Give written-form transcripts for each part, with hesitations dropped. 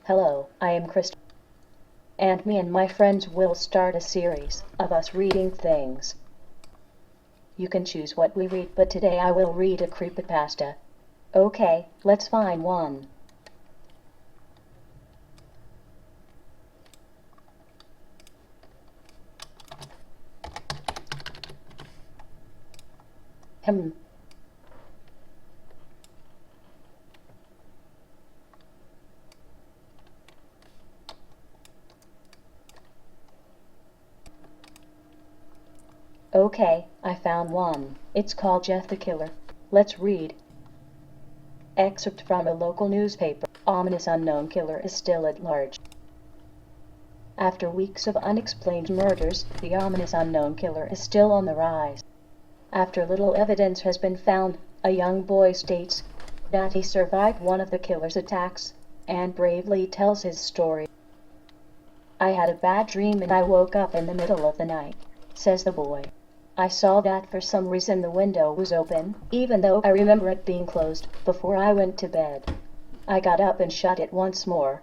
Hello, I am Krista, and me and my friends will start a series of us reading things. You can choose what we read, but today I will read a creepypasta. Okay, let's find one. Hmm. Okay, I found one. It's called Jeff the Killer. Let's read. Excerpt from a local newspaper. Ominous unknown killer is still at large. After weeks of unexplained murders, the ominous unknown killer is still on the rise. After little evidence has been found, a young boy states that he survived one of the killer's attacks and bravely tells his story. "I had a bad dream and I woke up in the middle of the night," says the boy. "I saw that for some reason the window was open, even though I remember it being closed before I went to bed. I got up and shut it once more.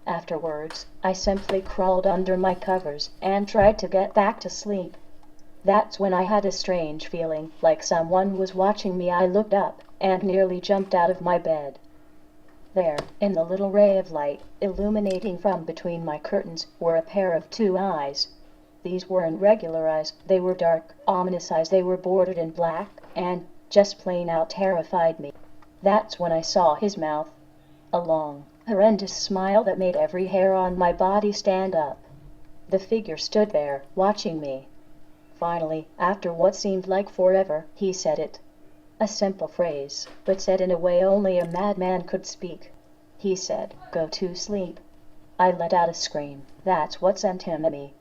Afterwards, I simply crawled under my covers and tried to get back to sleep. That's when I had a strange feeling, like someone was watching me. I looked up and nearly jumped out of my bed. There, in the little ray of light, illuminating from between my curtains, were a pair of two eyes. These weren't regular eyes, they were dark, ominous eyes. They were bordered in black, and just plain out terrified me. That's when I saw his mouth. A long, horrendous smile that made every hair on my body stand up. The figure stood there, watching me. Finally, after what seemed like forever, he said it. A simple phrase, but said in a way only a madman could speak. He said, 'Go to sleep.' I let out a scream. That's what sent him at me.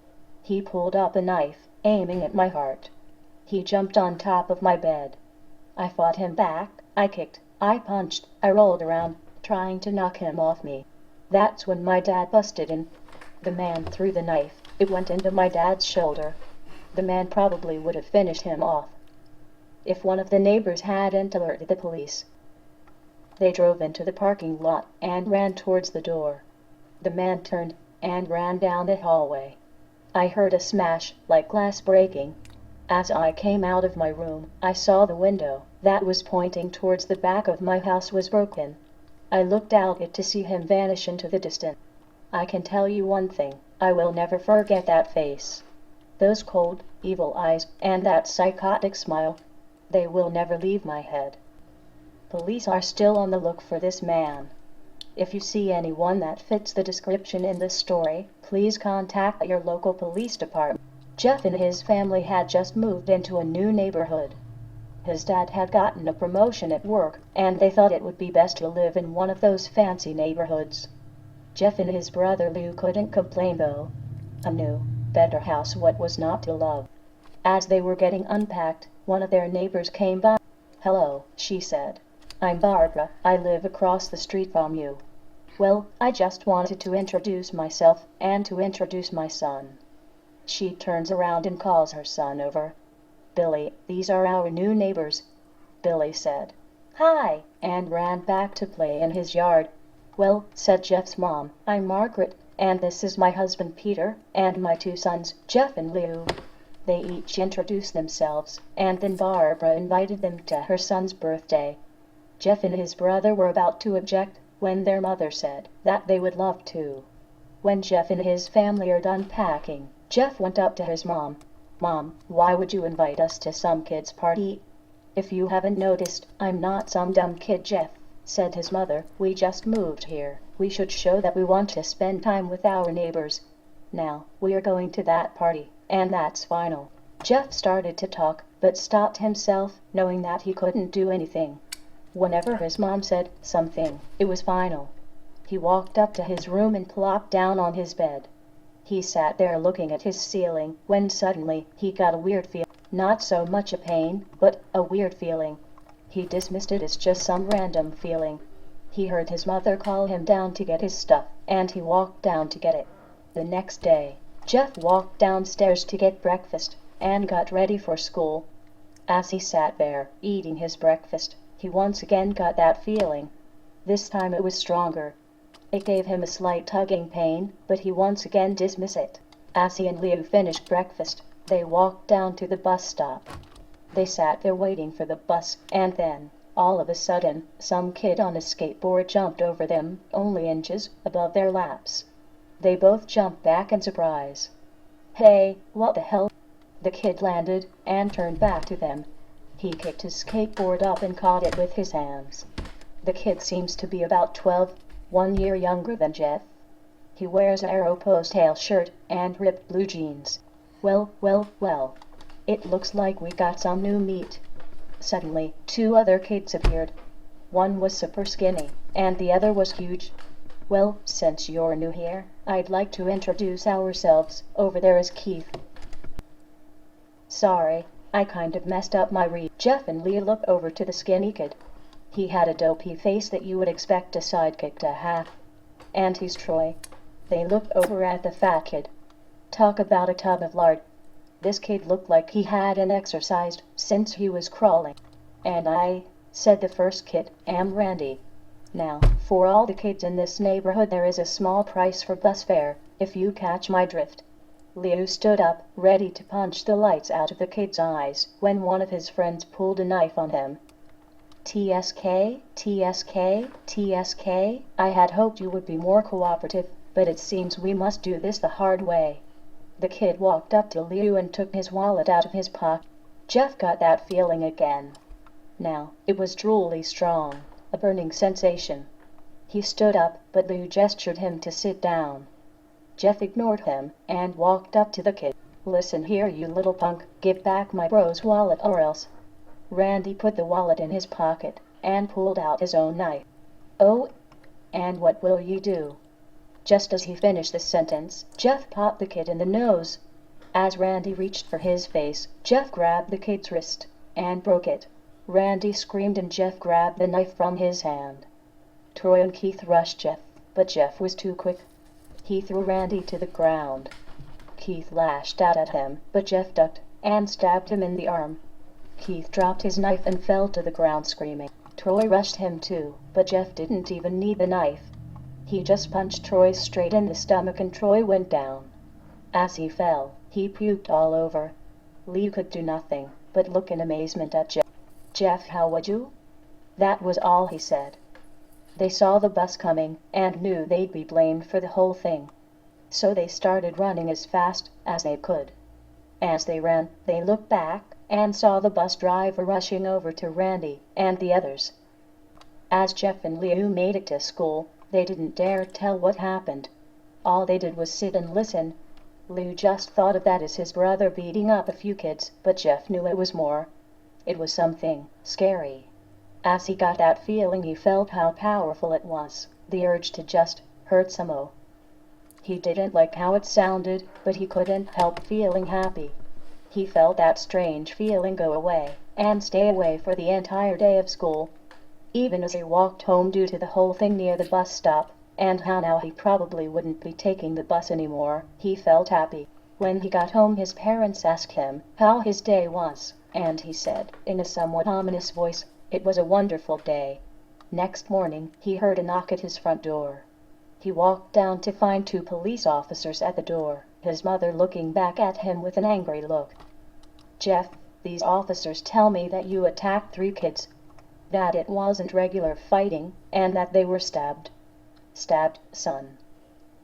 He pulled up a knife, aiming at my heart. He jumped on top of my bed. I fought him back, I kicked, I punched, I rolled around, trying to knock him off me. That's when my dad busted in. The man threw the knife. It went into my dad's shoulder. The man probably would have finished him off if one of the neighbors hadn't alerted the police. They drove into the parking lot and ran towards the door. The man turned and ran down the hallway. I heard a smash, like glass breaking. As I came out of my room, I saw the window that was pointing towards the back of my house was broken. I looked out it to see him vanish into the distance. I can tell you one thing, I will never forget that face. Those cold, evil eyes, and that psychotic smile. They will never leave my head. Police are still on the look for this man. If you see anyone that fits the description in this story, please contact your local police department. Jeff and his family had just moved into a new neighborhood. His dad had gotten a promotion at work, and they thought it would be best to live in one of those fancy neighborhoods. Jeff and his brother Lou couldn't complain though. A new, better house, what was not to love? As they were getting unpacked, one of their neighbors came by. "Hello," she said. "I'm Barbara. I live across the street from you." "Well, I just wanted to introduce myself and to introduce my son." She turns around and calls her son over. "Billy, these are our new neighbors." Billy said, "Hi," and ran back to play in his yard. "Well," said Jeff's mom, "I'm Margaret, and this is my husband Peter, and my two sons, Jeff and Lou." They each introduced themselves, and then Barbara invited them to her son's birthday. Jeff and his brother were about to object when their mother said that they would love to. When Jeff and his family are done packing, Jeff went up to his mom. "Mom, why would you invite us to some kid's party?" "If you haven't noticed, I'm not some dumb kid, Jeff," said his mother. "We just moved here. We should show that we want to spend time with our neighbors. Now, we are going to that party, and that's final." Jeff started to talk, but stopped himself, knowing that he couldn't do anything. Whenever his mom said something, it was final. He walked up to his room and plopped down on his bed. He sat there looking at his ceiling when suddenly he got a weird feeling. Not so much a pain, but a weird feeling. He dismissed it as just some random feeling. He heard his mother call him down to get his stuff, and he walked down to get it. The next day, Jeff walked downstairs to get breakfast and got ready for school. As he sat there, eating his breakfast, he once again got that feeling. This time it was stronger. It gave him a slight tugging pain, but he once again dismissed it. As he and Liu finished breakfast, they walked down to the bus stop. They sat there waiting for the bus, and then, all of a sudden, some kid on a skateboard jumped over them, only inches above their laps. They both jumped back in surprise. "Hey, what the hell?" The kid landed and turned back to them. He kicked his skateboard up and caught it with his hands. The kid seems to be about 12, 1 year younger than Jeff. He wears an Aeropostale shirt and ripped blue jeans. Well, it looks like we got some new meat. Suddenly, two other kids appeared. One was super skinny, and the other was huge. "Well, since you're new here, I'd like to introduce ourselves. Over there is Keith." "Sorry, I kind of messed up my read." Jeff and Leah looked over to the skinny kid. He had a dopey face that you would expect a sidekick to have. "And he's Troy." They looked over at the fat kid. Talk about a tub of lard. This kid looked like he hadn't exercised since he was crawling. "And I," said the first kid, "am Randy. Now, for all the kids in this neighborhood there is a small price for bus fare, if you catch my drift." Liu stood up, ready to punch the lights out of the kid's eyes, when one of his friends pulled a knife on him. "TSK, TSK, TSK, I had hoped you would be more cooperative, but it seems we must do this the hard way." The kid walked up to Liu and took his wallet out of his pocket. Jeff got that feeling again. Now, it was truly strong, a burning sensation. He stood up, but Liu gestured him to sit down. Jeff ignored him and walked up to the kid. "Listen here, you little punk, give back my bro's wallet or else." Randy put the wallet in his pocket and pulled out his own knife. "Oh, and what will you do?" Just as he finished the sentence, Jeff popped the kid in the nose. As Randy reached for his face, Jeff grabbed the kid's wrist and broke it. Randy screamed and Jeff grabbed the knife from his hand. Troy and Keith rushed Jeff, but Jeff was too quick. He threw Randy to the ground. Keith lashed out at him, but Jeff ducked and stabbed him in the arm. Keith dropped his knife and fell to the ground screaming. Troy rushed him too, but Jeff didn't even need the knife. He just punched Troy straight in the stomach and Troy went down. As he fell, he puked all over. Lee could do nothing but look in amazement at Jeff. "Jeff, how would you?" That was all he said. They saw the bus coming and knew they'd be blamed for the whole thing. So they started running as fast as they could. As they ran, they looked back and saw the bus driver rushing over to Randy and the others. As Jeff and Liu made it to school, they didn't dare tell what happened. All they did was sit and listen. Liu just thought of that as his brother beating up a few kids, but Jeff knew it was more. It was something scary. As he got that feeling, he felt how powerful it was, the urge to just hurt someone. He didn't like how it sounded, but he couldn't help feeling happy. He felt that strange feeling go away and stay away for the entire day of school. Even as he walked home due to the whole thing near the bus stop, and how now he probably wouldn't be taking the bus anymore, he felt happy. When he got home, his parents asked him how his day was, and he said, in a somewhat ominous voice, it was a wonderful day. Next morning, he heard a knock at his front door. He walked down to find 2 police officers at the door, his mother looking back at him with an angry look. "Jeff, these officers tell me that you attacked 3 kids. That it wasn't regular fighting, and that they were stabbed." "Stabbed, son?"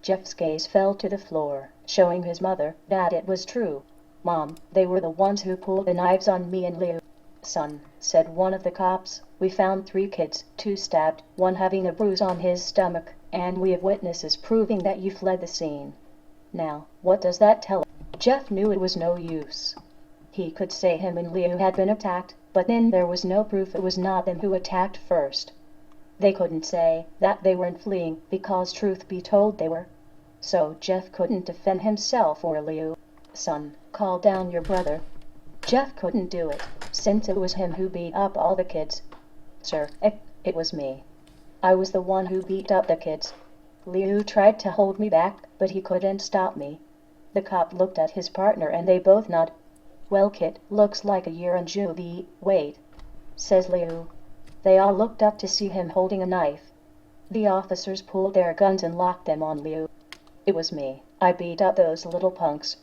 Jeff's gaze fell to the floor, showing his mother that it was true. "Mom, they were the ones who pulled the knives on me and Liu." "Son," said one of the cops, "we found 3 kids, 2 stabbed, 1 having a bruise on his stomach, and we have witnesses proving that you fled the scene. Now, what does that tell us?" Jeff knew it was no use. He could say him and Liu had been attacked, but then there was no proof it was not them who attacked first. They couldn't say that they weren't fleeing because truth be told they were. So Jeff couldn't defend himself or Liu. "Son, call down your brother." Jeff couldn't do it, since it was him who beat up all the kids. "Sir, it was me. I was the one who beat up the kids. Liu tried to hold me back, but he couldn't stop me." The cop looked at his partner and they both nodded. "Well, kid, looks like a year in juvie." "Wait," says Liu. They all looked up to see him holding a knife. The officers pulled their guns and locked them on Liu. It was me. I beat up those little punks.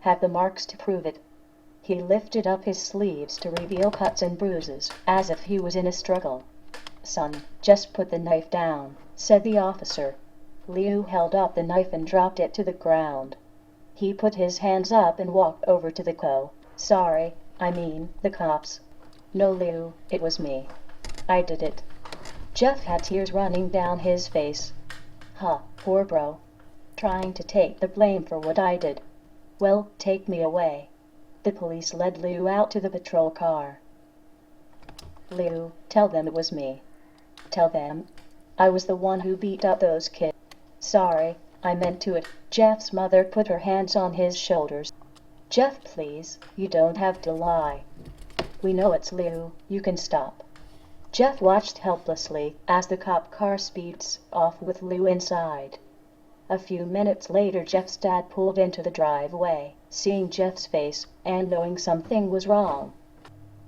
Have the marks to prove it. He lifted up his sleeves to reveal cuts and bruises, as if he was in a struggle. Son, just put the knife down, said the officer. Liu held up the knife and dropped it to the ground. He put his hands up and walked over to the co. Sorry, I mean, the cops. No, Liu, it was me. I did it. Jeff had tears running down his face. Huh, poor bro. Trying to take the blame for what I did. Well, take me away. The police led Liu out to the patrol car. Liu, tell them it was me. Tell them. I was the one who beat up those kids. Sorry, I meant to it. Jeff's mother put her hands on his shoulders. Jeff, please, you don't have to lie. We know it's Liu, you can stop. Jeff watched helplessly as the cop car speeds off with Liu inside. A few minutes later, Jeff's dad pulled into the driveway, seeing Jeff's face and knowing something was wrong.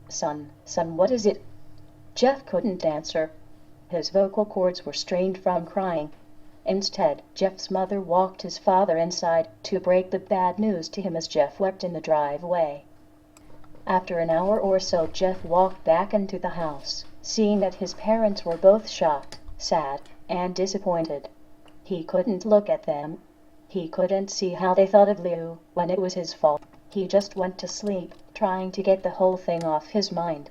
Son, what is it? Jeff couldn't answer. His vocal cords were strained from crying. Instead, Jeff's mother walked his father inside to break the bad news to him as Jeff wept in the driveway. After an hour or so, Jeff walked back into the house, seeing that his parents were both shocked, sad, and disappointed. He couldn't look at them. He couldn't see how they thought of Liu when it was his fault. He just went to sleep, trying to get the whole thing off his mind.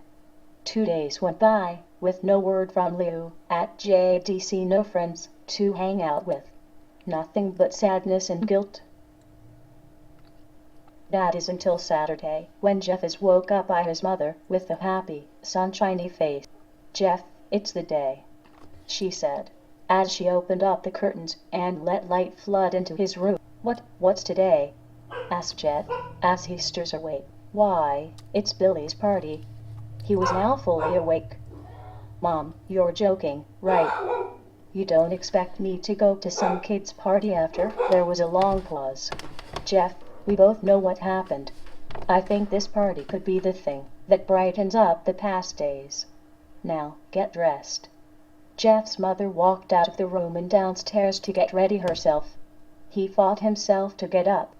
2 days went by, with no word from Liu. At JDC, no friends to hang out with. Nothing but sadness and guilt. That is until Saturday, when Jeff is woke up by his mother with a happy, sunshiny face. Jeff, it's the day, she said, as she opened up the curtains and let light flood into his room. What's today? Asked Jeff, as he stirs awake. Why, it's Billy's party. He was now fully awake. Mom, you're joking, right? You don't expect me to go to some kid's party after? There was a long pause. Jeff, we both know what happened. I think this party could be the thing that brightens up the past days. Now, get dressed. Jeff's mother walked out of the room and downstairs to get ready herself. He fought himself to get up.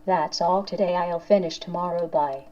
That's all today. I'll finish tomorrow. Bye.